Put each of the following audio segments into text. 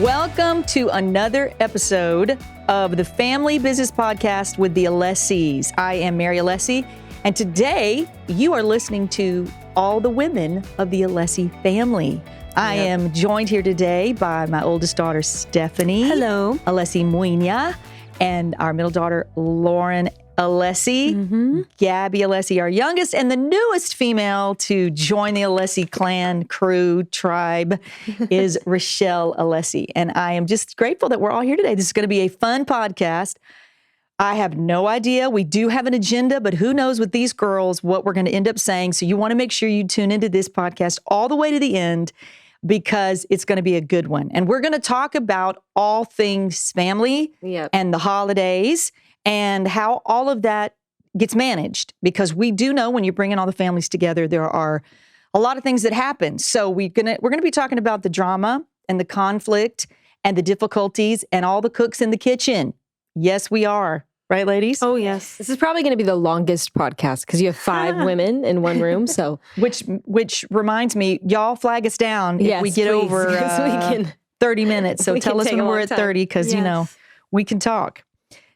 Welcome to another episode of the Family Business Podcast with the Alessis. I am Mary Alessi, and today you are listening to all the women of the Alessi family. I am joined here today by my oldest daughter, Stephanie. Hello. Alessi Muina, and our middle daughter, Lauren Alessi. Gabby Alessi, our youngest and the newest female to join the Alessi clan, crew, tribe, is Richelle Alessi. And I am just grateful that we're all here today. This is going to be a fun podcast. I have no idea. We do have an agenda, but who knows with these girls what we're going to end up saying. So you want to make sure you tune into this podcast all the way to the end, because it's going to be a good one. And we're going to talk about all things family and the holidays and how all of that gets managed. Because we do know when you're bringing all the families together, there are a lot of things that happen. So we're going to be talking about the drama and the conflict and the difficulties and all the cooks in the kitchen. Yes, we are. Right, ladies? Oh, yes. This is probably going to be the longest podcast because you have 5 women in one room. So, which reminds me, y'all flag us down if we get over 30 minutes. So tell us when we're at 30 because, you know, we can talk.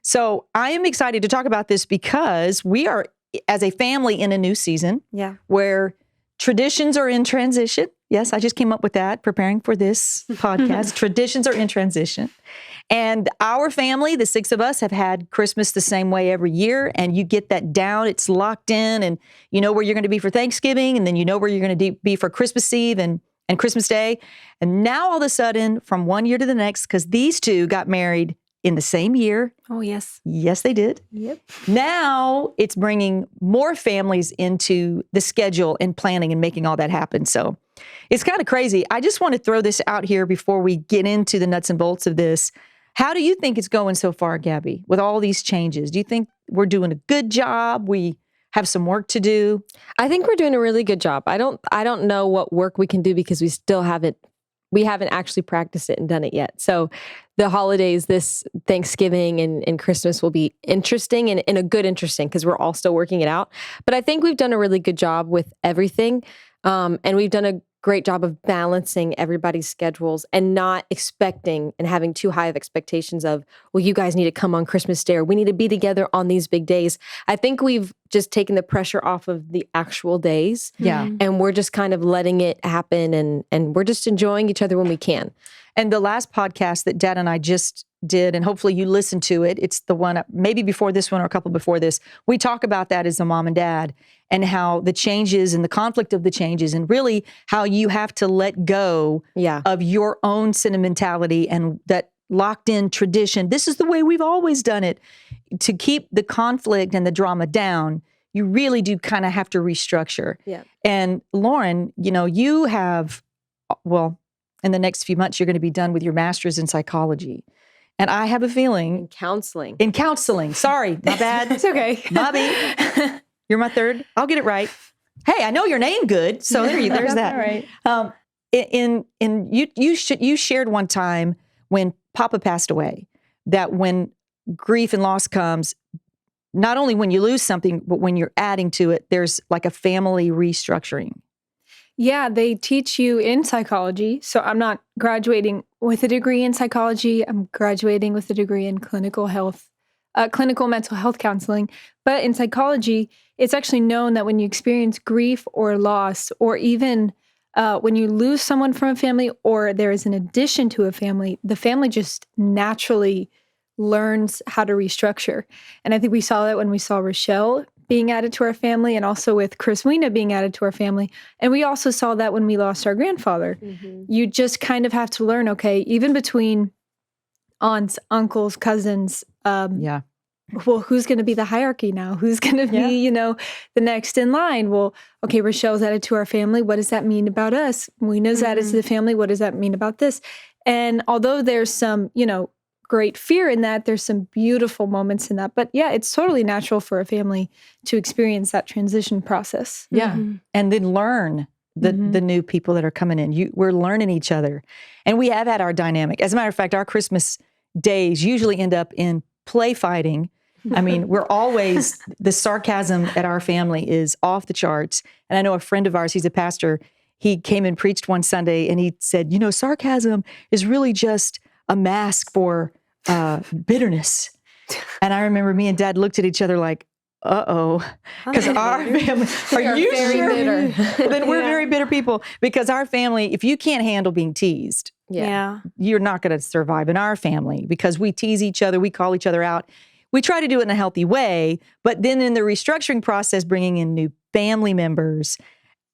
So I am excited to talk about this because we are, as a family, in a new season where traditions are in transition. Yes, I just came up with that, preparing for this podcast. Traditions are in transition. And our family, the 6 of us, have had Christmas the same way every year. And you get that down. It's locked in. And you know where you're going to be for Thanksgiving. And then you know where you're going to be for Christmas Eve and Christmas Day. And now all of a sudden, from one year to the next, because these 2 got married in the same year. Oh, yes. Yes, they did. Yep. Now it's bringing more families into the schedule and planning and making all that happen. So it's kind of crazy. I just want to throw this out here before we get into the nuts and bolts of this. How do you think it's going so far, Gabby, with all these changes? Do you think we're doing a good job? We have some work to do? I think we're doing a really good job. I don't know what work we can do because we haven't actually practiced it and done it yet. So the holidays, this Thanksgiving and Christmas will be interesting and a good interesting because we're all still working it out. But I think we've done a really good job with everything. And we've done a great job of balancing everybody's schedules and not expecting and having too high of expectations of, well, you guys need to come on Christmas Day or we need to be together on these big days. I think we've just taken the pressure off of the actual days. Yeah. And we're just kind of letting it happen and we're just enjoying each other when we can. And the last podcast that Dad and I just did, and hopefully you listened to it, it's the one maybe before this one or a couple before this, we talk about that as a mom and dad and how the changes and the conflict of the changes and really how you have to let go of your own sentimentality and that locked in tradition. This is the way we've always done it. To keep the conflict and the drama down, you really do kind of have to restructure. Yeah. And Lauren, you know, you have, well, in the next few months, you're going to be done with your master's in psychology. And I have a feeling... In counseling. Sorry, my bad. It's okay. Bobby, you're my third. I'll get it right. Hey, I know your name good. So there's that. All right. You shared one time when Papa passed away, that when grief and loss comes, not only when you lose something, but when you're adding to it, there's like a family restructuring. Yeah, they teach you in psychology. So I'm not graduating with a degree in psychology. I'm graduating with a degree in clinical mental health counseling. But in psychology, it's actually known that when you experience grief or loss, or even when you lose someone from a family, or there is an addition to a family, the family just naturally learns how to restructure. And I think we saw that when we saw Richelle being added to our family, and also with Chris Muina being added to our family. And we also saw that when we lost our grandfather. You just kind of have to learn, okay, even between aunts, uncles, cousins, well, who's going to be the hierarchy now? Who's going to be, you know, the next in line? Well, okay, Richelle's added to our family. What does that mean about us? Muina's added to the family. What does that mean about this? And although there's some, you know, great fear in that, there's some beautiful moments in that. But yeah, it's totally natural for a family to experience that transition process. Yeah. And then learn the new people that are coming in. We're learning each other. And we have had our dynamic. As a matter of fact, our Christmas days usually end up in play fighting. I mean, we're always, the sarcasm at our family is off the charts. And I know a friend of ours, he's a pastor, he came and preached one Sunday and he said, sarcasm is really just a mask for bitterness. And I remember me and Dad looked at each other like, uh-oh, because our family, are you sure? Bitter. Then we're very bitter people, because our family, if you can't handle being teased, you're not going to survive in our family, because we tease each other, we call each other out. We try to do it in a healthy way, but then in the restructuring process, bringing in new family members,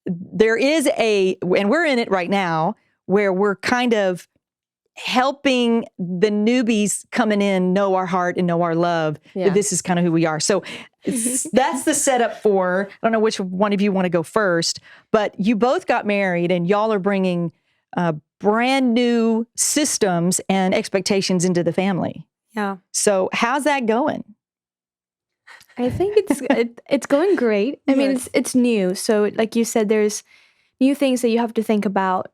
there is and we're in it right now, where we're kind of helping the newbies coming in know our heart and know our love, that this is kind of who we are. So that's the setup for, I don't know which one of you want to go first, but you both got married and y'all are bringing brand new systems and expectations into the family. Yeah. So how's that going? I think it's going great. I mean, it's new. So like you said, there's new things that you have to think about,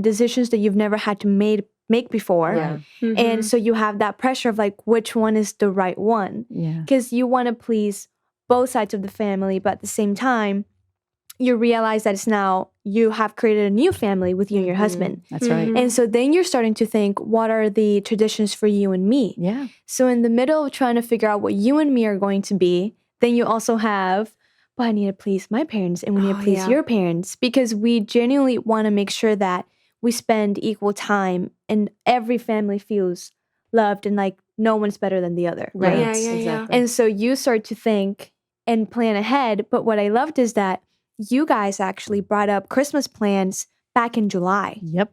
decisions that you've never had to make before. Yeah. Mm-hmm. And so you have that pressure of like, which one is the right one? Yeah. Because you want to please both sides of the family, but at the same time, you realize that it's now you have created a new family with you and your husband. That's right. And so then you're starting to think, what are the traditions for you and me? Yeah. So in the middle of trying to figure out what you and me are going to be, then you also have, well, I need to please my parents and we need to please your parents, because we genuinely want to make sure that we spend equal time and every family feels loved and like no one's better than the other, right? Yeah. Exactly. And so you start to think and plan ahead. But what I loved is that you guys actually brought up Christmas plans back in July. Yep.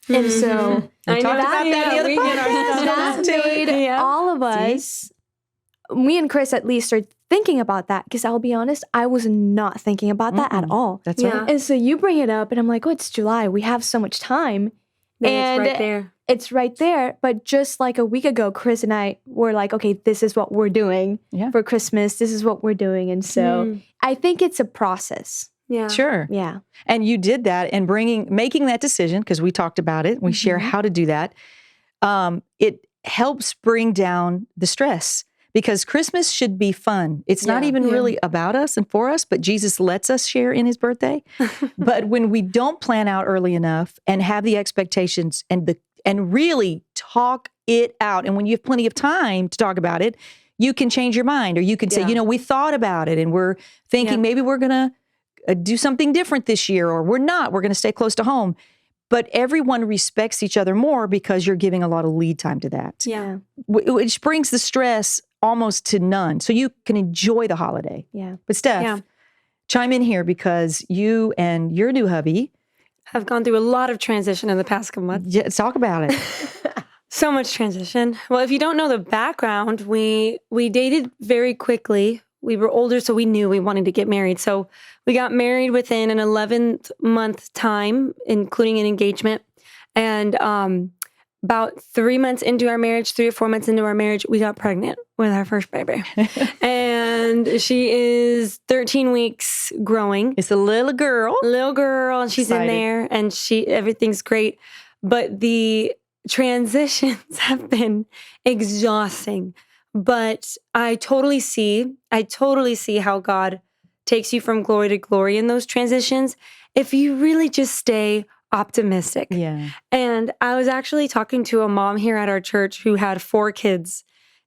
And so We talked about that the other we get our podcast. stuff that made all of us, me and Chris at least, started thinking about that, because I'll be honest, I was not thinking about that at all. That's Yeah. right. And so you bring it up and I'm like, oh, it's July. We have so much time. And it's right there. It's right there. But just like a week ago, Chris and I were like, okay, this is what we're doing for Christmas. This is what we're doing. And so I think it's a process. Yeah. Sure. Yeah. And you did that, and making that decision, because we talked about it, we share how to do that. It helps bring down the stress, because Christmas should be fun. It's not even really about us and for us, but Jesus lets us share in his birthday. But when we don't plan out early enough and have the expectations and really talk it out, and when you have plenty of time to talk about it, you can change your mind, or you can say, we thought about it and we're thinking maybe we're going to do something different this year, or we're not. We're going to stay close to home. But everyone respects each other more because you're giving a lot of lead time to that. Yeah. Which brings the stress almost to none. So you can enjoy the holiday. Yeah. But Steph, chime in here, because you and your new hubby Have gone through a lot of transition in the past couple months. Yeah, talk about it. So much transition. Well, if you don't know the background, we dated very quickly. We were older, so we knew we wanted to get married. So we got married within an 11-month time, including an engagement. And about 3 months into our marriage, 3 or 4 months into our marriage, we got pregnant with our first baby. And she is 13 weeks growing. It's a little girl. And she's Excited. in there, and everything's great. But the transitions have been exhausting. But I totally see how God takes you from glory to glory in those transitions if you really just stay optimistic. Yeah. And I was actually talking to a mom here at our church who had 4 kids,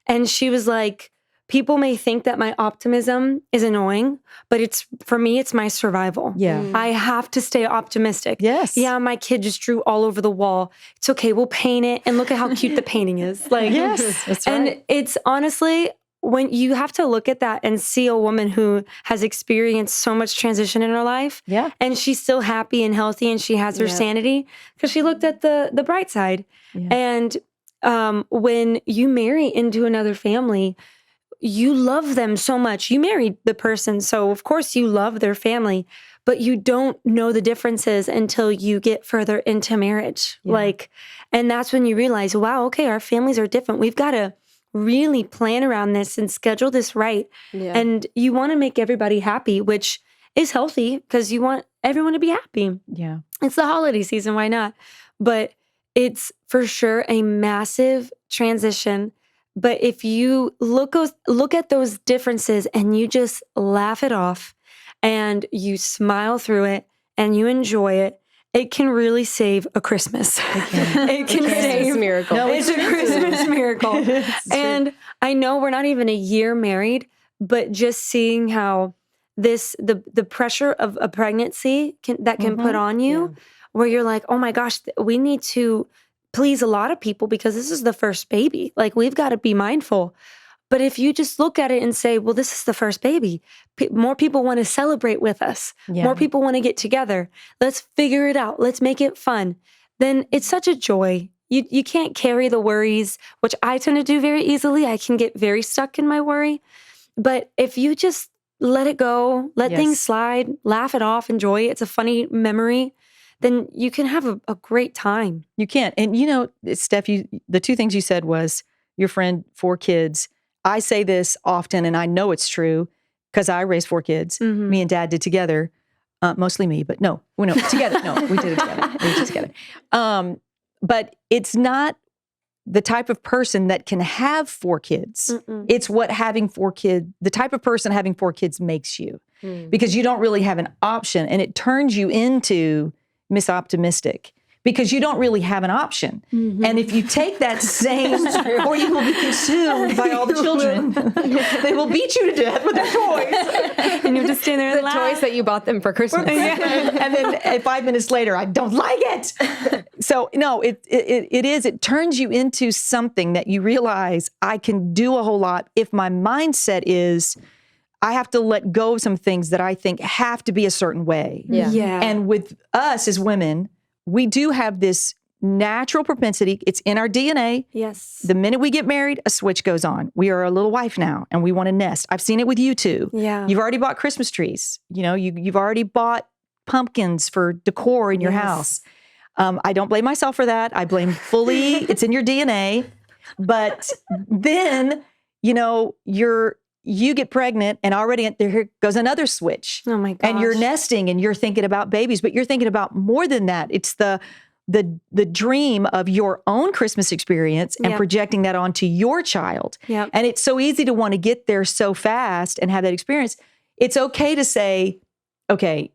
and she was like, people may think that my optimism is annoying, but for me, it's my survival. Yeah. I have to stay optimistic. Yes. Yeah, my kid just drew all over the wall. It's okay, we'll paint it, and look at how cute the painting is. Like, Yes, that's right. And it's honestly, when you have to look at that and see a woman who has experienced so much transition in her life, and she's still happy and healthy, and she has her sanity, because she looked at the bright side. Yeah. And when you marry into another family, you love them so much. You married the person, so of course you love their family, but you don't know the differences until you get further into marriage. And that's when you realize, wow, okay, our families are different. We've got to really plan around this and schedule this right. Yeah. And you want to make everybody happy, which is healthy, because you want everyone to be happy. Yeah. It's the holiday season, why not? But it's for sure a massive transition. But if you look at those differences and you just laugh it off and you smile through it and you enjoy it, it can really save a Christmas. It can save a miracle. No, it's a Christmas miracle. And I know we're not even a year married, but just seeing how the pressure of a pregnancy can put on you, where you're like, oh my gosh, we need to please a lot of people because this is the first baby. Like, we've got to be mindful. But if you just look at it and say, well, this is the first baby, more people want to celebrate with us. Yeah. More people want to get together. Let's figure it out. Let's make it fun. Then it's such a joy. You can't carry the worries, which I tend to do very easily. I can get very stuck in my worry. But if you just let it go, let things slide, laugh it off, enjoy it, it's a funny memory, then you can have a great time. You can. And Steph, the two things you said was your friend, 4 kids. I say this often, and I know it's true because I raised 4 kids. Mm-hmm. Me and Dad did together, mostly me, but no, together. No, we did it together. We did it together. But it's not the type of person that can have 4 kids. Mm-mm. It's what the type of person having 4 kids makes you, because you don't really have an option, and it turns you into Miss Optimistic. Because you don't really have an option. Mm-hmm. And if you take that same, or you will be consumed by all the children. They will beat you to death with their toys. And you just stand there and laugh. Toys that you bought them for Christmas. And then 5 minutes later, I don't like it. So no, it turns you into something that you realize I can do a whole lot if my mindset is, I have to let go of some things that I think have to be a certain way. Yeah. And with us as women, we do have this natural propensity. It's in our DNA. Yes. The minute we get married, a switch goes on. We are a little wife now, and we want to nest. I've seen it with you two. Yeah. You've already bought Christmas trees. You've already bought pumpkins for decor in your house. I don't blame myself for that. I blame fully. It's in your DNA. But then, you get pregnant, and already here goes another switch. Oh my gosh. And you're nesting, and you're thinking about babies, but you're thinking about more than that. It's the dream of your own Christmas experience and projecting that onto your child. Yep. And it's so easy to want to get there so fast and have that experience. It's okay to say, okay,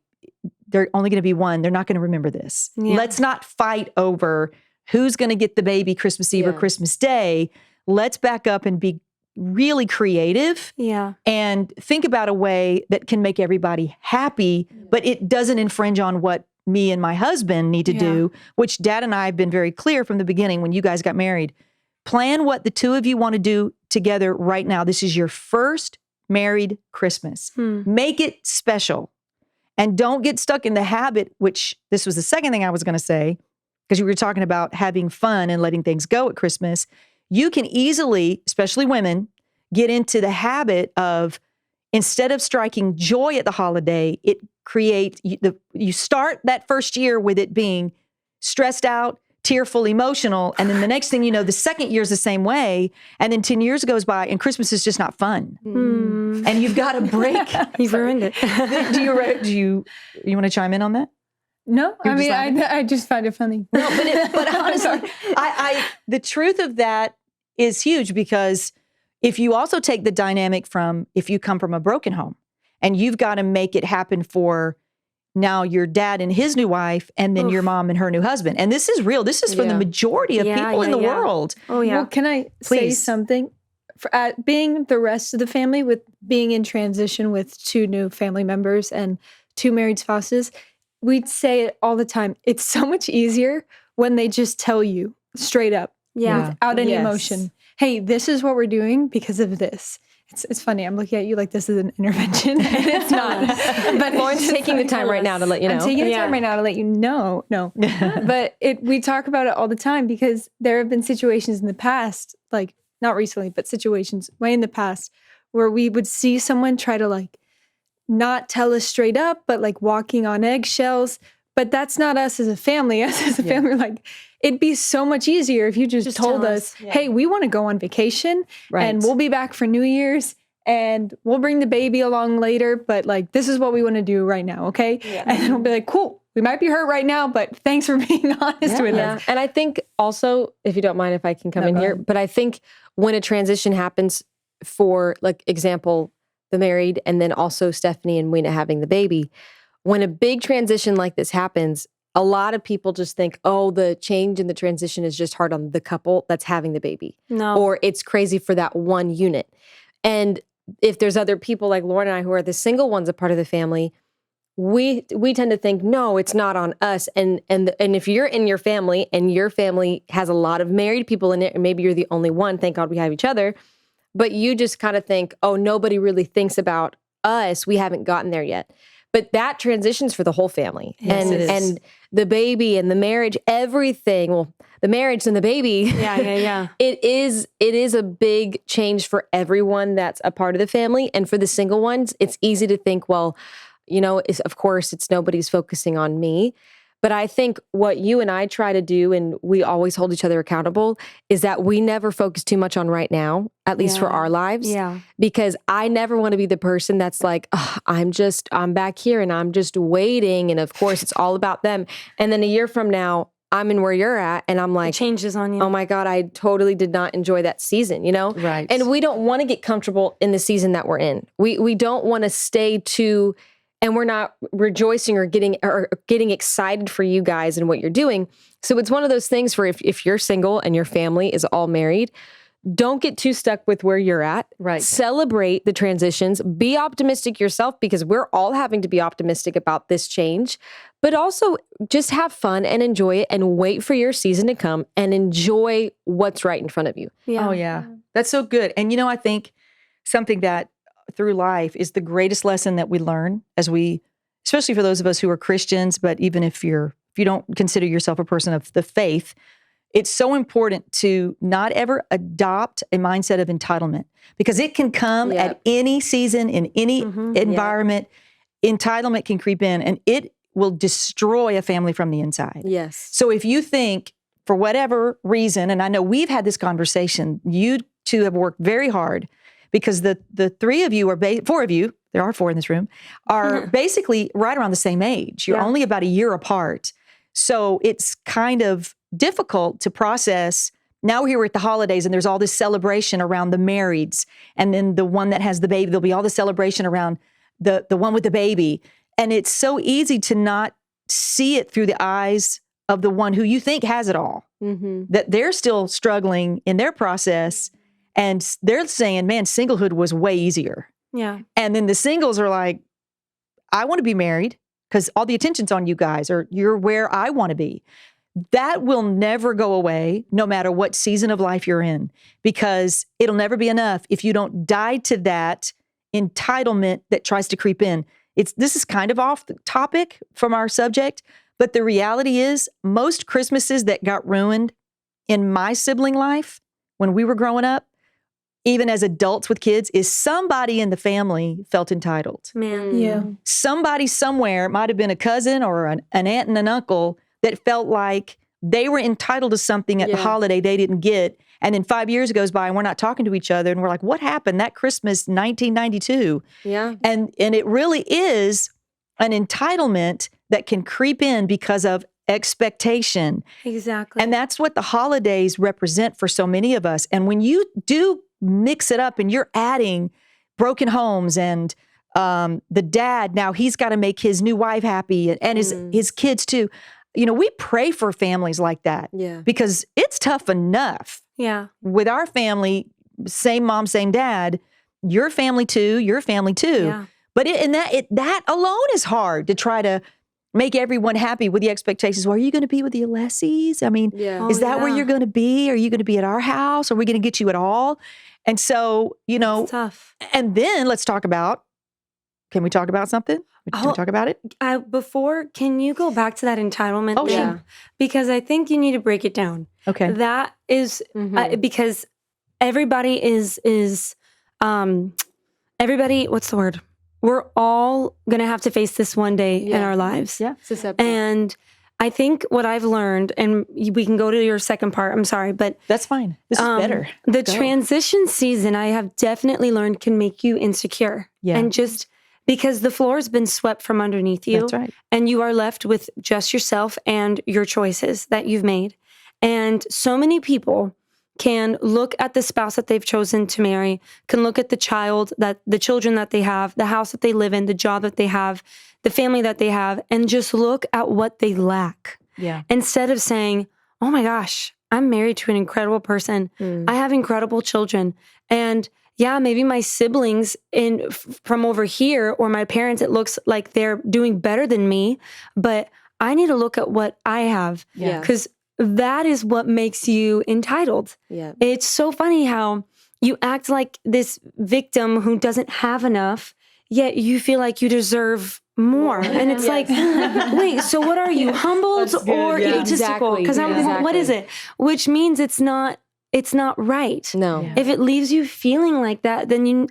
they're only going to be one. They're not going to remember this. Yeah. Let's not fight over who's going to get the baby Christmas Eve or Christmas Day. Let's back up and be really creative and think about a way that can make everybody happy, but it doesn't infringe on what me and my husband need to do, which Dad and I have been very clear from the beginning when you guys got married. Plan what the two of you want to do together right now. This is your first married Christmas. Make it special. And don't get stuck in the habit, which this was the second thing I was going to say, because you were talking about having fun and letting things go at Christmas. You can easily, especially women, get into the habit of, instead of striking joy at the holiday, it creates, you start that first year with it being stressed out, tearful, emotional, and then the next thing you know, the second year is the same way, and then 10 years goes by and Christmas is just not fun. And you've got to break. You've ruined it. Do you want to chime in on that? No, I just find it funny. No, but honestly, the truth of that is huge, because if you also take the dynamic from, if you come from a broken home and you've got to make it happen for now your dad and his new wife, and then your mom and her new husband. And this is real. This is for the majority of people in the world. Oh, yeah. Well, can I say something? Being the rest of the family, with being in transition with 2 new family members and 2 married spouses, we'd say it all the time. It's so much easier when they just tell you straight up, without any emotion. Hey, this is what we're doing because of this. It's funny. I'm looking at you like this is an intervention, and it's not. But Lauren's taking the time right now to let you know. I'm taking the time right now to let you know. No, but we talk about it all the time, because there have been situations in the past, like not recently, but situations way in the past, where we would see someone try to not tell us straight up, but walking on eggshells. But that's not us as a family. Us as a family, it'd be so much easier if you just told us, hey, we want to go on vacation and we'll be back for New Year's and we'll bring the baby along later. But this is what we want to do right now. Okay. Yeah. And then we'll be like, cool, we might be hurt right now, but thanks for being honest with us. And I think also, if you don't mind if I can come in here, but I think when a transition happens, for example, the married and then also Stephanie and Muina having the baby, when a big transition like this happens, a lot of people just think, oh, the change in the transition is just hard on the couple that's having the baby. No. Or it's crazy for that one unit. And if there's other people like Lauren and I who are the single ones a part of the family, we tend to think, no, it's not on us. And if you're in your family and your family has a lot of married people in it, and maybe you're the only one, thank God we have each other, but you just kind of think, oh, nobody really thinks about us. We haven't gotten there yet. But that transitions for the whole family. Yes, it is. And the baby and the marriage, everything, well, the marriage and the baby. Yeah. It is a big change for everyone that's a part of the family. And for the single ones, it's easy to think, well, of course, it's nobody's focusing on me. But I think what you and I try to do, and we always hold each other accountable, is that we never focus too much on right now, at least for our lives. Yeah. Because I never want to be the person that's like, oh, I'm back here and I'm just waiting. And of course, it's all about them. And then a year from now, I'm in where you're at. And I'm like, It changes on you. oh my God, I totally did not enjoy that season, Right. And we don't want to get comfortable in the season that we're in. We don't want to stay too... And we're not rejoicing or getting excited for you guys and what you're doing. So it's one of those things where if you're single and your family is all married, don't get too stuck with where you're at. Right. Celebrate the transitions. Be optimistic yourself, because we're all having to be optimistic about this change. But also just have fun and enjoy it, and wait for your season to come and enjoy what's right in front of you. Yeah. Oh, yeah. That's so good. And, I think something that through life is the greatest lesson that we learn especially for those of us who are Christians, but even if you don't consider yourself a person of the faith, it's so important to not ever adopt a mindset of entitlement, because it can come at any season, in any environment. Entitlement can creep in and it will destroy a family from the inside. Yes. So if you think, for whatever reason, and I know we've had this conversation, you two have worked very hard, because the three of you four of you, there are four in this room, are basically right around the same age. You're only about a year apart. So it's kind of difficult to process. Now we're at the holidays and there's all this celebration around the marrieds. And then the one that has the baby, there'll be all the celebration around the one with the baby. And it's so easy to not see it through the eyes of the one who you think has it all, that they're still struggling in their process. And they're saying, man, singlehood was way easier. Yeah. And then the singles are like, I want to be married because all the attention's on you guys, or you're where I want to be. That will never go away, no matter what season of life you're in, because it'll never be enough if you don't die to that entitlement that tries to creep in. This is kind of off the topic from our subject, but the reality is most Christmases that got ruined in my sibling life when we were growing up, even as adults with kids, is somebody in the family felt entitled. Man. Yeah. Somebody somewhere, it might have been a cousin or an aunt and an uncle, that felt like they were entitled to something at the holiday they didn't get. And then 5 years goes by and we're not talking to each other. And we're like, what happened that Christmas 1992? Yeah. And it really is an entitlement that can creep in because of expectation. Exactly. And that's what the holidays represent for so many of us. And when you do mix it up and you're adding broken homes and the dad, now he's got to make his new wife happy and his kids too. We pray for families like that because it's tough enough. Yeah. With our family, same mom, same dad, your family too. Yeah. But that alone is hard to try to make everyone happy with the expectations. Well, are you going to be with the Alessis? I mean, is that where you're going to be? Are you going to be at our house? Are we going to get you at all? And so, It's tough. And then let's talk about, can we talk about something? Can we talk about it? Can you go back to that entitlement Oh, thing? sure. Because I think you need to break it down. Okay. That is, because everybody everybody, what's the word? We're all going to have to face this one day in our lives. Yeah. And I think what I've learned, and we can go to your second part, I'm sorry, but That's fine. This is better. The Go. transition season, I have definitely learned, can make you insecure. Yeah. And just because the floor has been swept from underneath you. That's right. And you are left with just yourself and your choices that you've made. And so many people can look at the spouse that they've chosen to marry, can look at the children that they have, the house that they live in, the job that they have, the family that they have, and just look at what they lack. Yeah. Instead of saying, oh my gosh, I'm married to an incredible person. I have incredible children. And yeah, maybe my siblings from over here or my parents, it looks like they're doing better than me, but I need to look at what I have. Yeah. Because that is what makes you entitled. Yeah. It's so funny how you act like this victim who doesn't have enough, yet you feel like you deserve more. And it's like, wait, so what are you, humbled or egotistical? Because what is it? Which means it's not right. No. Yeah. If it leaves you feeling like that, then you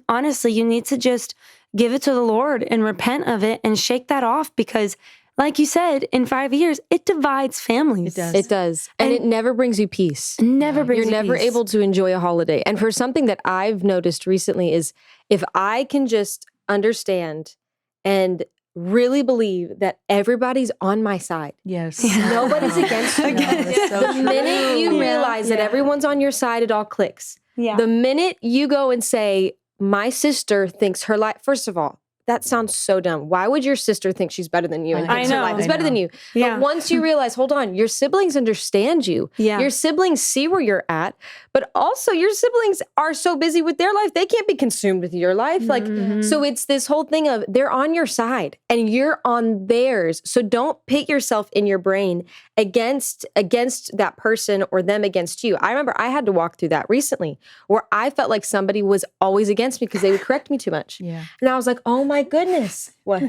need to just give it to the Lord and repent of it and shake that off, because like you said, in 5 years, it divides families. It does. And it never brings you peace. Never brings you You're never peace. able to enjoy a holiday. And for something that I've noticed recently is if I can just understand and really believe that everybody's on my side. Yes. Nobody's against you. The minute you realize that everyone's on your side, it all clicks. Yeah. The minute you go and say, my sister thinks her life, first of all, that sounds so dumb. Why would your sister think she's better than you and thinks her life is better than you? Yeah. But once you realize, hold on, your siblings understand you. Yeah. Your siblings see where you're at, but also your siblings are so busy with their life, they can't be consumed with your life. So it's this whole thing of they're on your side and you're on theirs. So don't pit yourself in your brain against that person or them against you. I remember I had to walk through that recently where I felt like somebody was always against me because they would correct me too much. Yeah. And I was like, oh my goodness. What?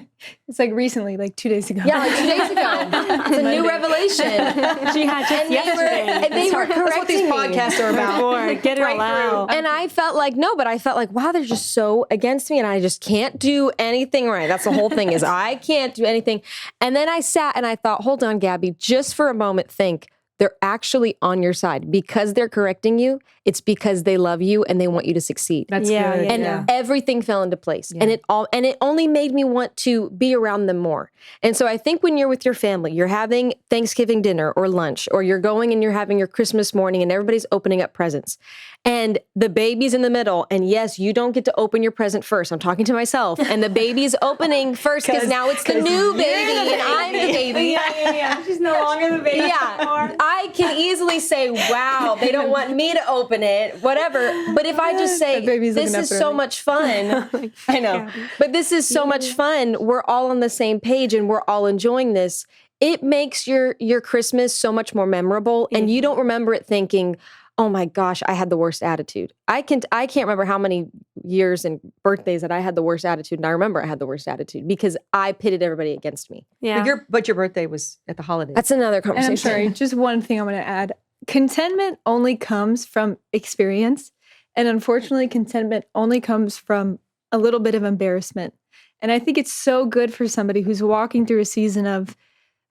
It's like recently, like 2 days ago. Yeah, like 2 days ago. It's a new revelation. She had just yesterday. And they were correcting That's what these me. podcasts are about. Get it all out. And I felt like, wow, they're just so against me and I just can't do anything right. That's the whole thing is I can't do anything. And then I sat and I thought, hold on, Gabby, just for a moment, think. They're actually on your side. Because they're correcting you, it's because they love you and they want you to succeed. That's good. And everything fell into place. And it only made me want to be around them more. And so I think when you're with your family, you're having Thanksgiving dinner or lunch, or you're going and you're having your Christmas morning and everybody's opening up presents. And the baby's in the middle. And yes, you don't get to open your present first. I'm talking to myself. And the baby's opening first because now it's the new baby and I'm the baby. Yeah. She's no longer the baby anymore. I can easily say, wow, they don't want me to open it, whatever. But if I just say, this is so much fun, I know, but this is so much fun, we're all on the same page and we're all enjoying this, it makes your Christmas so much more memorable. And you don't remember it thinking, oh my gosh, I had the worst attitude. I can't remember how many years and birthdays that I had the worst attitude. And I remember I had the worst attitude because I pitted everybody against me. Yeah. But your birthday was at the holidays. That's another And conversation. I'm sorry, just one thing I want to add. Contentment only comes from experience. And unfortunately, contentment only comes from a little bit of embarrassment. And I think it's so good for somebody who's walking through a season of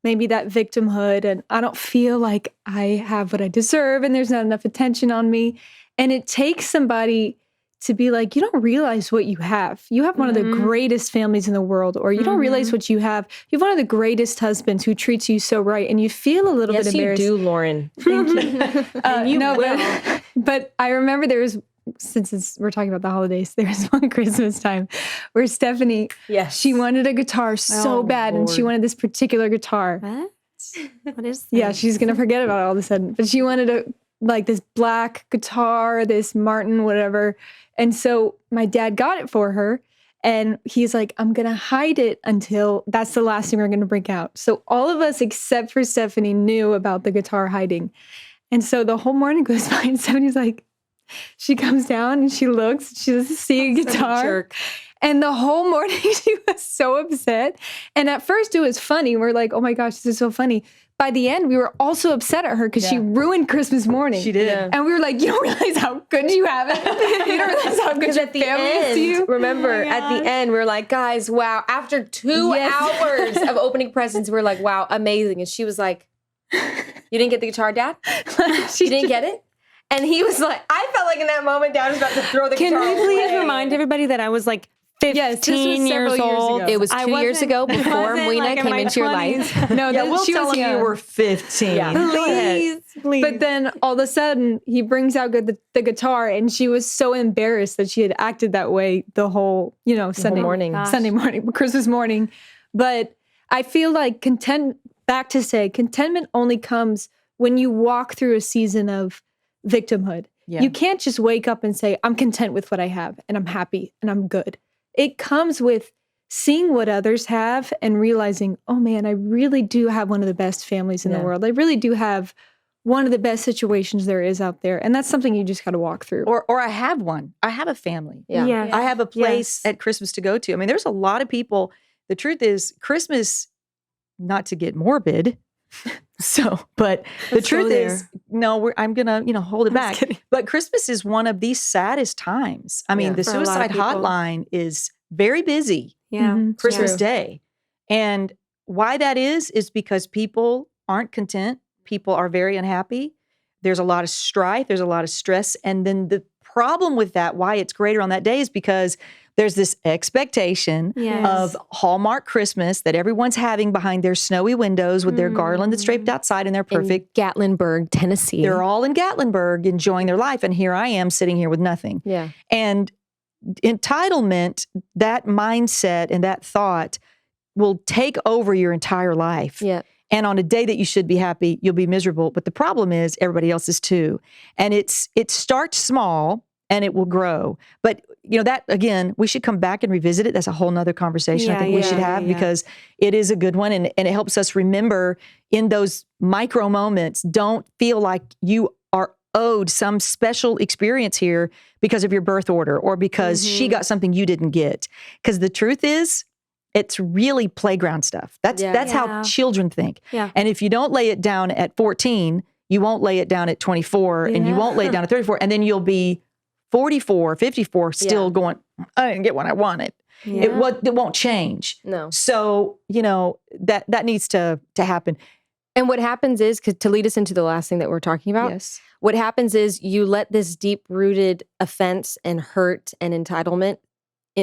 maybe that victimhood and I don't feel like I have what I deserve and there's not enough attention on me. And it takes somebody to be like, you don't realize what you have. You have one of the greatest families in the world, or you don't realize what you have. You have one of the greatest husbands who treats you so right, and you feel a little bit embarrassed. Yes, you do, Lauren. Thank you. But I remember there was, we're talking about the holidays, there was one Christmas time where Stephanie, she wanted a guitar so bad, and she wanted this particular guitar. What is that? Yeah, she's gonna forget about it all of a sudden. But she wanted this black guitar, this Martin, whatever. And so my dad got it for her. And he's like, I'm going to hide it until that's the last thing we're going to break out. So all of us, except for Stephanie, knew about the guitar hiding. And so the whole morning goes by and Stephanie's like, she comes down and she looks, she doesn't see a guitar. And the whole morning she was so upset. And at first it was funny. We're like, oh my gosh, this is so funny. By the end, we were also upset at her because she ruined Christmas morning. She did. Yeah. And we were like, you don't realize how good you have it. You don't realize how good your At the family is to you. end, remember, at the end, we were like, guys, wow. After 2 hours of opening presents, we were like, wow, amazing. And she was like, you didn't get the guitar, Dad? You didn't get it? And he was like, I felt like in that moment, Dad was about to throw the guitar Can we please away. remind everybody that I was like Yes, this was 15 several years years old. ago. It was 2 years ago before Muina came into your life. No, Yeah, we'll she tell was him you young. were 15. Yeah. Go ahead. Please. But then all of a sudden, he brings out the guitar, and she was so embarrassed that she had acted that way the whole, Sunday morning. Gosh. Sunday morning, Christmas morning. But I feel like contentment only comes when you walk through a season of victimhood. Yeah. You can't just wake up and say, I'm content with what I have, and I'm happy, and I'm good. It comes with seeing what others have and realizing, oh man, I really do have one of the best families in the world. I really do have one of the best situations there is out there. And that's something you just got to walk through. Or I have one. I have a family. Yeah. Yes. I have a place at Christmas to go to. I mean, there's a lot of people. The truth is, Christmas, not to get morbid, but the Let's go truth there. is, no, I'm gonna, hold it I'm just back. kidding. But Christmas is one of the saddest times. I mean, Yeah. the For a lot of suicide people. hotline is very busy Yeah. Mhm. Christmas True. Day, and why that is because people aren't content. People are very unhappy. There's a lot of strife. There's a lot of stress, and then the problem with that, why it's greater on that day, is because there's this expectation Yes. of Hallmark Christmas that everyone's having behind their snowy windows with their garland that's draped outside and they're perfect. In Gatlinburg, Tennessee. They're all in Gatlinburg enjoying their life. And here I am sitting here with nothing. Yeah. And entitlement, that mindset and that thought will take over your entire life. Yeah. And on a day that you should be happy, you'll be miserable. But the problem is everybody else is too. And it starts small and it will grow. But that again, we should come back and revisit it. That's a whole nother conversation I think we should have because it is a good one and it helps us remember in those micro moments, don't feel like you are owed some special experience here because of your birth order or because she got something you didn't get. Because the truth is, it's really playground stuff. That's how children think. Yeah. And if you don't lay it down at 14, you won't lay it down at 24 and you won't lay it down at 34. And then you'll be 44, 54, still going, I didn't get what I wanted. Yeah. It won't change. No. So, that needs to happen. And what happens is, to lead us into the last thing that we're talking about, Yes. what happens is you let this deep-rooted offense and hurt and entitlement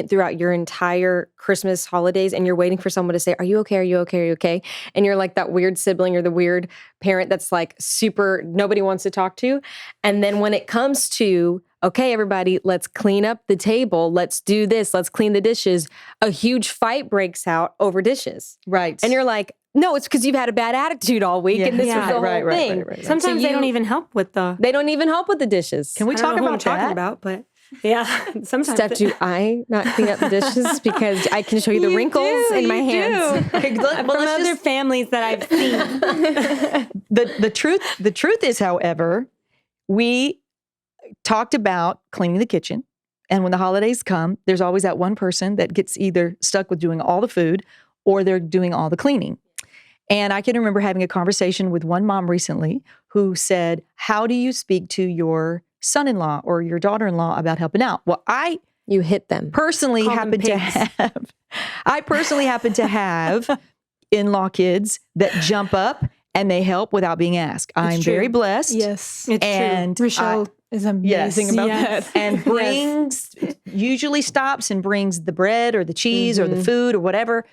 throughout your entire Christmas holidays, and you're waiting for someone to say, are you okay? Are you okay? Are you okay? And you're like that weird sibling or the weird parent that's like super, nobody wants to talk to. And then when it comes to, okay, everybody, let's clean up the table. Let's do this. Let's clean the dishes. A huge fight breaks out over dishes. Right. And you're like, no, it's because you've had a bad attitude all week, and this was the whole thing. Right. Sometimes they don't even help with They don't even help with the dishes. Can we I don't talk know who I'm about talking that? about, but yeah, sometimes. Steph, do I not clean up the dishes? Because I can show you the wrinkles in my hands. Okay, From other families that I've seen. The truth is, however, we talked about cleaning the kitchen. And when the holidays come, there's always that one person that gets either stuck with doing all the food or they're doing all the cleaning. And I can remember having a conversation with one mom recently who said, how do you speak to your son-in-law or your daughter-in-law about helping out? Well, You hit them. personally Call them happen to have in-law kids that jump up and they help without being asked. I'm true. very blessed. Yes. It's And Richelle is amazing about Yes. that. and usually stops and brings the bread or the cheese or the food or whatever,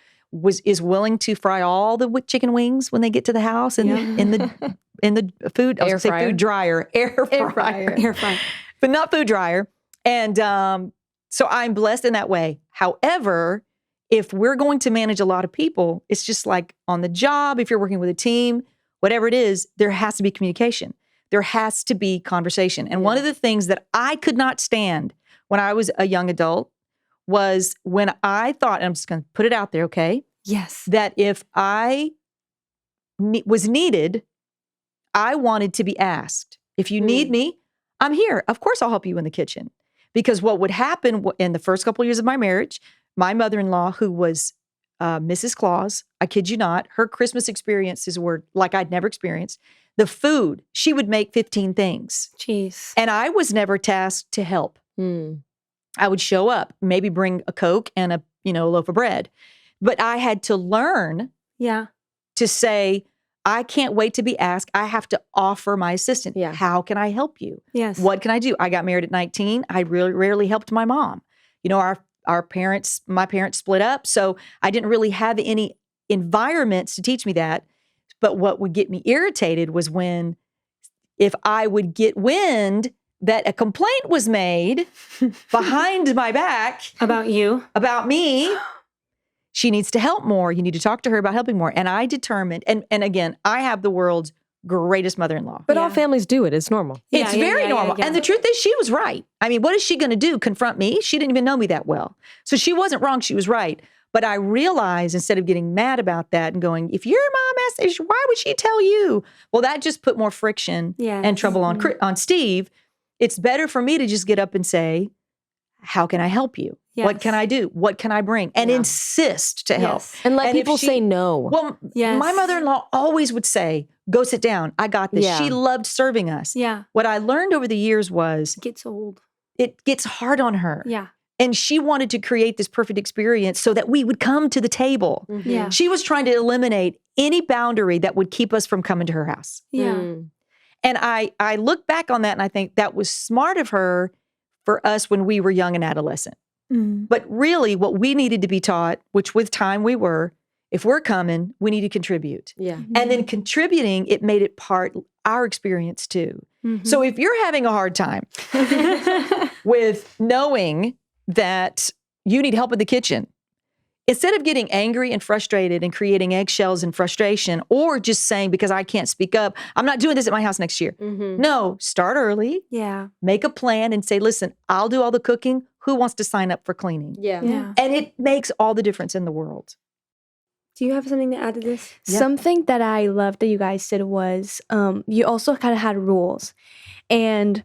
is willing to fry all the chicken wings when they get to the house and in the food, I was Air gonna say fryer. food dryer, air fryer, fryer. Air fryer. but not food dryer. And so I'm blessed in that way. However, if we're going to manage a lot of people, it's just like on the job, if you're working with a team, whatever it is, there has to be communication. There has to be conversation. And one of the things that I could not stand when I was a young adult was when I thought, and I'm just going to put it out there, okay, Yes. that if I was needed, I wanted to be asked. If you need me, I'm here. Of course, I'll help you in the kitchen. Because what would happen in the first couple of years of my marriage, my mother-in-law, who was Mrs. Claus, I kid you not, her Christmas experiences were like I'd never experienced. The food, she would make 15 things. Jeez. And I was never tasked to help. I would show up, maybe bring a Coke and a loaf of bread. But I had to learn Yeah. to say, I can't wait to be asked. I have to offer my assistance. Yeah. How can I help you? Yes. What can I do? I got married at 19. I really rarely helped my mom. my parents split up. So I didn't really have any environments to teach me that. But what would get me irritated was if I would get wind that a complaint was made behind my back About you? about me. She needs to help more. You need to talk to her about helping more. And I determined, and again, I have the world's greatest mother-in-law. But all families do it. It's normal. It's very normal. And the truth is she was right. I mean, what is she going to do? Confront me? She didn't even know me that well. So she wasn't wrong. She was right. But I realized instead of getting mad about that and going, if your mom asked, why would she tell you? Well, that just put more friction and trouble on Steve. It's better for me to just get up and say, how can I help you? Yes. What can I do? What can I bring? And insist to help. And let people say no. Well, my mother-in-law always would say, go sit down. I got this. She loved serving us. Yeah. What I learned over the years was it gets old. It gets hard on her. Yeah. And she wanted to create this perfect experience so that we would come to the table. Mm-hmm. Yeah. She was trying to eliminate any boundary that would keep us from coming to her house. Yeah. And I look back on that and I think that was smart of her for us when we were young and adolescent. But really what we needed to be taught, which with time we were, if we're coming, we need to contribute. Yeah. And then contributing, it made it part our experience too. So if you're having a hard time with knowing that you need help in the kitchen, instead of getting angry and frustrated and creating eggshells and frustration, or just saying, because I can't speak up, I'm not doing this at my house next year. No, start early. Yeah. Make a plan and say, listen, I'll do all the cooking. Who wants to sign up for cleaning? Yeah. And it makes all the difference in the world. Do you have something to add to this? Something that I loved that you guys did was you also kind of had rules. And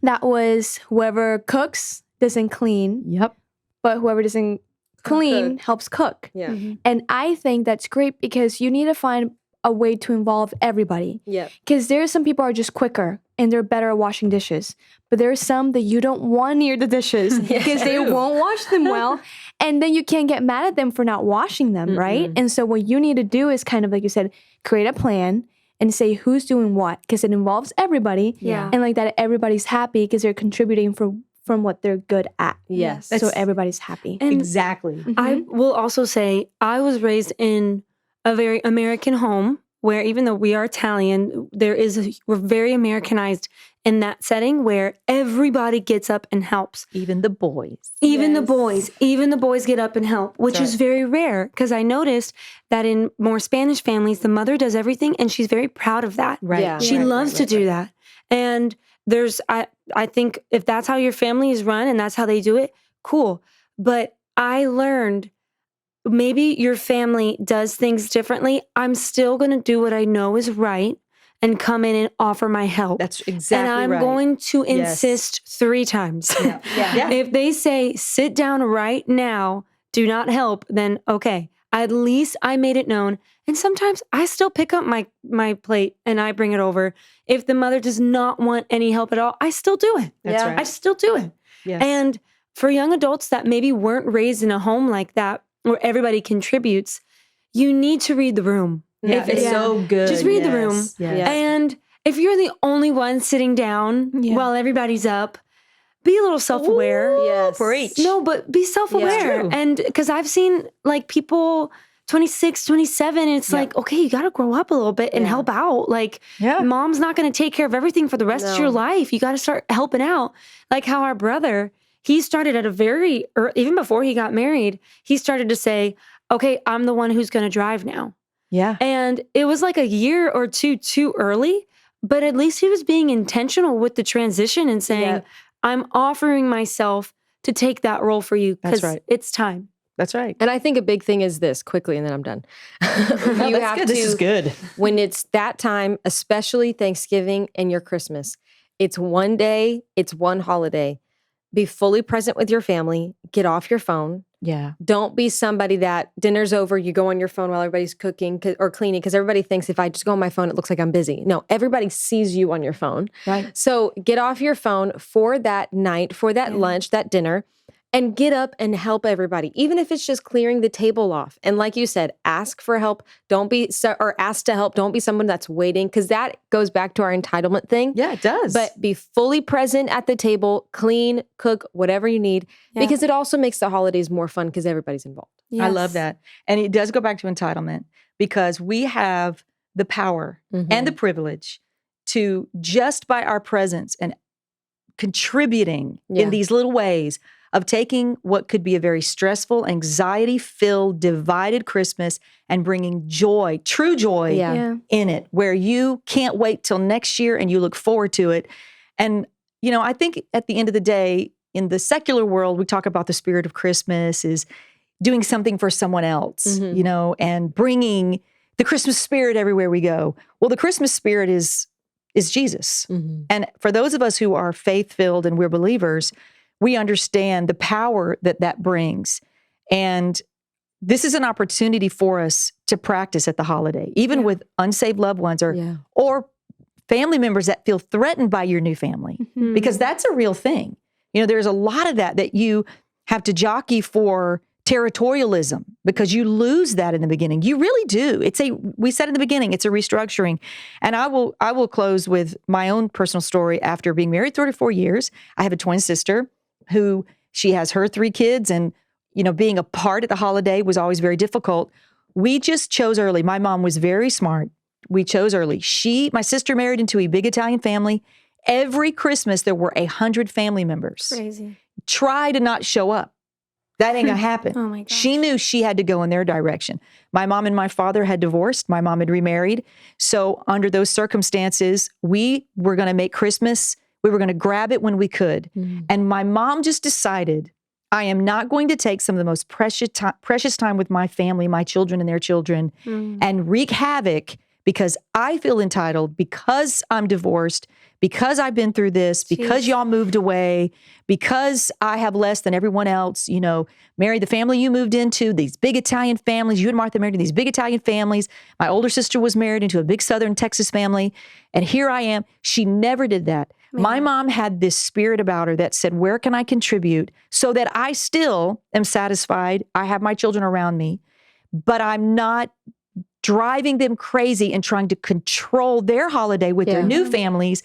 that was whoever cooks doesn't clean. Yep. But whoever doesn't clean helps cook. Yeah. And I think that's great because you need to find a way to involve everybody. Yeah. Because there are some people are just quicker and they're better at washing dishes. But there are some that you don't want near the dishes because they won't wash them well. And then you can't get mad at them for not washing them, right? And so what you need to do is kind of, like you said, create a plan and say who's doing what, because it involves everybody. Yeah. And like that everybody's happy because they're contributing from what they're good at. Yes. So everybody's happy. And Exactly. I will also say I was raised in a very American home where even though we are Italian, we're very Americanized in that setting where everybody gets up and helps. Even the boys. Even the boys get up and help, which is very rare because I noticed that in more Spanish families, the mother does everything and she's very proud of that. Right. Yeah. She loves to do that. And I think if that's how your family is run and that's how they do it, cool. But I learned maybe your family does things differently. I'm still going to do what I know is right and come in and offer my help. That's exactly right. And I'm going to insist 3 times. Yeah. If they say, sit down right now, do not help, then okay. At least I made it known. And sometimes I still pick up my plate and I bring it over. If the mother does not want any help at all, I still do it. That's right. I still do it. Yes. And for young adults that maybe weren't raised in a home like that, where everybody contributes, you need to read the room. Yeah, it's so good. Just read the room. Yes. And if you're the only one sitting down while everybody's up, be a little self-aware. Yes. Preach. No, but be self-aware. true. And because I've seen like people 26, 27, and it's like, okay, you got to grow up a little bit and help out. Like mom's not going to take care of everything for the rest of your life. You got to start helping out. Like how our brother, he started at even before he got married, he started to say, okay, I'm the one who's going to drive now. Yeah. And it was like a year or two too early, but at least he was being intentional with the transition and saying, I'm offering myself to take that role for you because it's time. That's right. And I think a big thing is this, quickly, and then I'm done. That's good. This is good. When it's that time, especially Thanksgiving and your Christmas, it's one day, it's one holiday. Be fully present with your family. Get off your phone. Yeah. Don't be somebody that dinner's over, you go on your phone while everybody's cooking or cleaning, because everybody thinks if I just go on my phone, it looks like I'm busy. No, everybody sees you on your phone. Right. So get off your phone for that night, for that lunch, that dinner, and get up and help everybody, even if it's just clearing the table off. And like you said, ask for help. Or ask to help. Don't be someone that's waiting, because that goes back to our entitlement thing. Yeah, it does. But be fully present at the table, clean, cook, whatever you need, because it also makes the holidays more fun because everybody's involved. I love that. And it does go back to entitlement, because we have the power and the privilege to, just by our presence and contributing in these little ways, of taking what could be a very stressful, anxiety-filled, divided Christmas and bringing joy, true joy in it, where you can't wait till next year and you look forward to it. And, you know, I think at the end of the day, in the secular world, we talk about the spirit of Christmas is doing something for someone else, you know, and bringing the Christmas spirit everywhere we go. Well, the Christmas spirit is Jesus. And for those of us who are faith-filled and we're believers, we understand the power that brings. And this is an opportunity for us to practice at the holiday, even with unsaved loved ones or family members that feel threatened by your new family, because that's a real thing. You know, there's a lot of that you have to jockey for territorialism, because you lose that in the beginning. You really do. We said in the beginning, it's a restructuring. And I will close with my own personal story. After being married 34 years, I have a twin sister who she has her 3 kids, and, you know, being apart at the holiday was always very difficult. We just chose early. My mom was very smart. We chose early. My sister married into a big Italian family. Every Christmas, there were 100 family members. Crazy. Try to not show up. That ain't gonna happen. Oh my gosh. She knew she had to go in their direction. My mom and my father had divorced. My mom had remarried. So under those circumstances, we were gonna make Christmas. We were gonna grab it when we could. And my mom just decided, I am not going to take some of the most precious time with my family, my children and their children, and wreak havoc, because I feel entitled, because I'm divorced, because I've been through this, because y'all moved away, because I have less than everyone else, you know, married the family you moved into, these big Italian families, you and Martha married into these big Italian families. My older sister was married into a big Southern Texas family. And here I am. She never did that. My mom had this spirit about her that said, where can I contribute so that I still am satisfied? I have my children around me, but I'm not driving them crazy and trying to control their holiday with their new families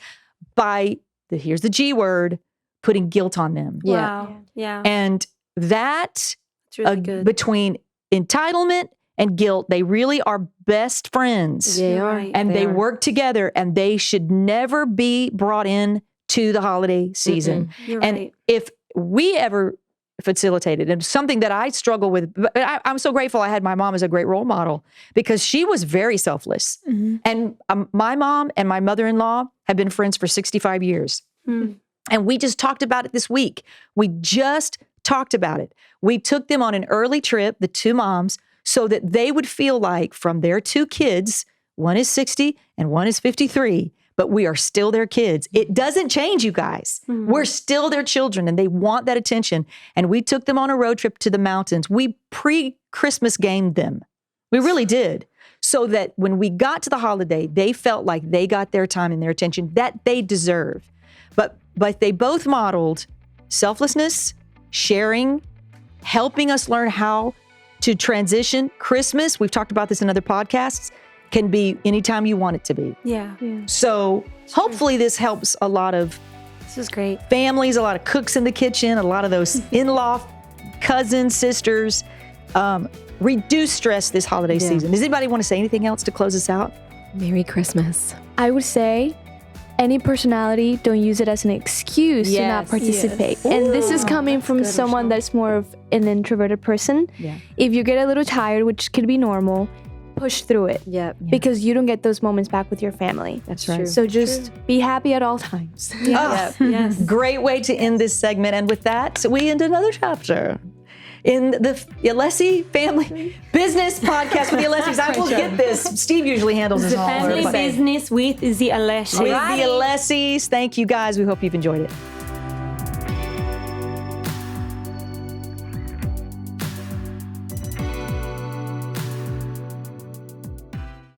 by, here's the G word, putting guilt on them. Wow. Yeah. And that, really good. Between entitlement and guilt, they really are best friends. They are. And they work together, and they should never be brought in to the holiday season. You're and right. if we ever facilitated, and something that I struggle with, but I'm so grateful I had my mom as a great role model, because she was very selfless. And my mom and my mother-in-law have been friends for 65 years. And we just talked about it this week. We just talked about it. We took them on an early trip, the 2 moms, so that they would feel like, from their 2 kids, one is 60 and one is 53, but we are still their kids. It doesn't change, you guys. We're still their children, and they want that attention. And we took them on a road trip to the mountains. We pre-Christmas gamed them. We really did. So that when we got to the holiday, they felt like they got their time and their attention that they deserve. But they both modeled selflessness, sharing, helping us learn how to transition. Christmas, we've talked about this in other podcasts, can be anytime you want it to be. Yeah. So hopefully this helps a lot of This is great. families, a lot of cooks in the kitchen, a lot of those in-law cousins, sisters, reduce stress this holiday season. Does anybody want to say anything else to close us out? Merry Christmas. I would say any personality, don't use it as an excuse to not participate. And this is coming from someone that's more of an introverted person. If you get a little tired, which could be normal, push through it. Because you don't get those moments back with your family. That's right. So just be happy at all times. Yes. Great way to end this segment. And with that, we end another chapter in the Alessi Family Business Podcast with the Alessis. I will get this. Steve usually handles this all. Family business with the Alessi. With the Alessis. Thank you, guys. We hope you've enjoyed it.